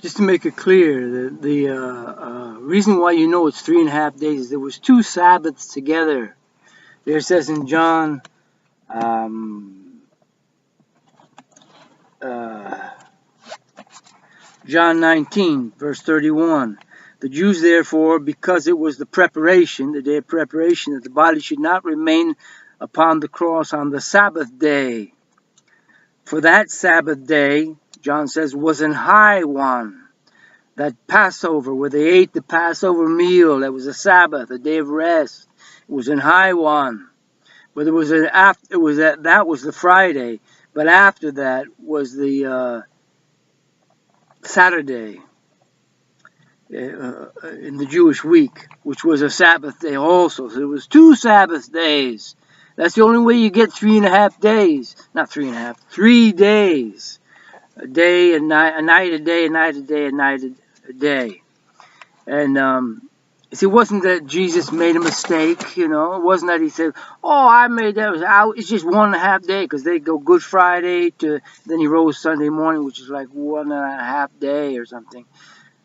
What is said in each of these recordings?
just to make it clear, the reason why you know it's 3.5 days is there was 2 Sabbaths together. There it says in John, John 19, verse 31. The Jews, therefore, because it was the preparation, the day of preparation, that the body should not remain upon the cross on the Sabbath day. For that Sabbath day, John says, was an high one. That Passover, where they ate the Passover meal, that was a Sabbath, a day of rest. It was an high one. But there was that was the Friday, but after that was the Saturday in the Jewish week, which was a Sabbath day also. So there was 2 Sabbath days. That's the only way you get 3.5 days. Not 3.5, 3 days. A day, a night, a night, a day, a night, a day, a night, a day. And see, it wasn't that Jesus made a mistake, you know. It wasn't that he said, "Oh, I made that. It's just 1.5 day," because they go Good Friday to then he rose Sunday morning, which is like 1.5 day or something.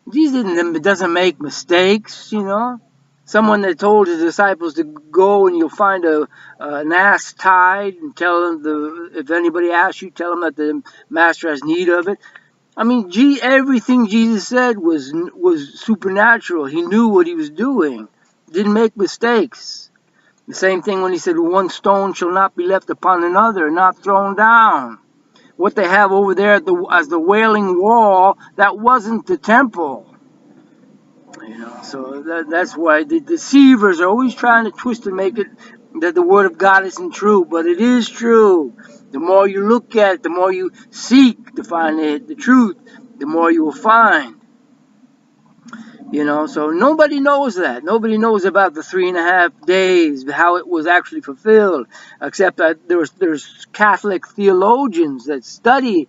Jesus doesn't make mistakes, you know. Someone that told his disciples to go and you'll find an ass tied and tell them if anybody asks you, tell them that the master has need of it. I mean, everything Jesus said was supernatural. He knew what he was doing. Didn't make mistakes. The same thing when he said, "One stone shall not be left upon another, not thrown down." What they have over there as the Wailing Wall, that wasn't the temple. You know, so that's why the deceivers are always trying to twist and make it that the Word of God isn't true, but it is true. The more you look at it, the more you seek to find the truth, the more you will find. You know, so nobody knows that. Nobody knows about the 3.5 days, how it was actually fulfilled, except that there's Catholic theologians that study,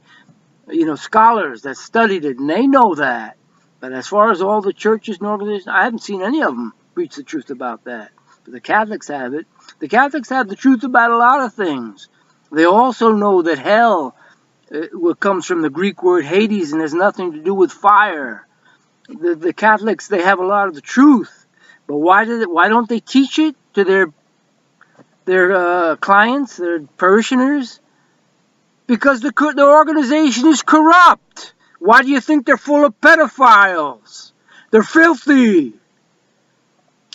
you know, scholars that studied it, and they know that. But as far as all the churches and organizations, I haven't seen any of them preach the truth about that. But the Catholics have it. The Catholics have the truth about a lot of things. They also know that hell comes from the Greek word Hades and has nothing to do with fire. The Catholics, they have a lot of the truth, but why don't they teach it to their clients, their parishioners? Because the organization is corrupt. Why do you think they're full of pedophiles? They're filthy,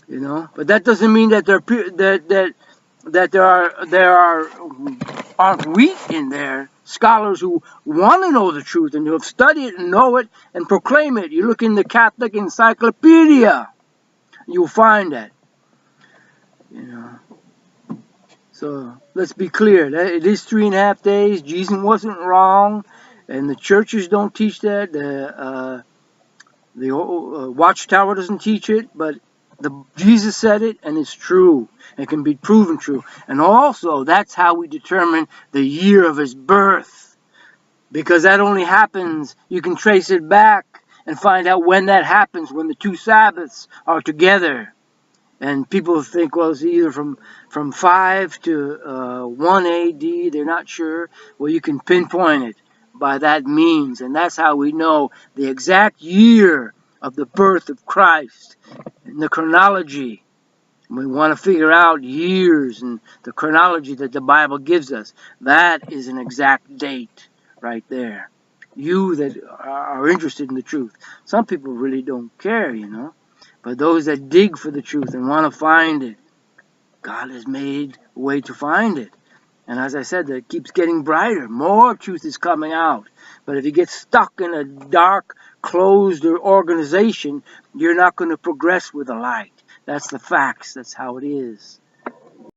you know. But that doesn't mean that there aren't weak in there. Scholars who want to know the truth and who have studied it and know it and proclaim it. You look in the Catholic Encyclopedia, you'll find that. You know. So let's be clear. It is 3.5 days. Jesus wasn't wrong, and the churches don't teach that. The Watchtower doesn't teach it, but Jesus said it, and it's true. It can be proven true. And also, that's how we determine the year of his birth. Because that only happens, you can trace it back and find out when that happens, when the 2 Sabbaths are together. And people think, well, it's either from 5 to 1 AD, they're not sure. Well, you can pinpoint it by that means. And that's how we know the exact year of the birth of Christ. In the chronology, we want to figure out years and the chronology that the Bible gives us. That is an exact date right there. You that are interested in the truth. Some people really don't care, you know. But those that dig for the truth and want to find it, God has made a way to find it. And as I said, it keeps getting brighter. More truth is coming out. But if you get stuck in a dark, closed organization, you're not going to progress with the light. That's the facts. That's how it is.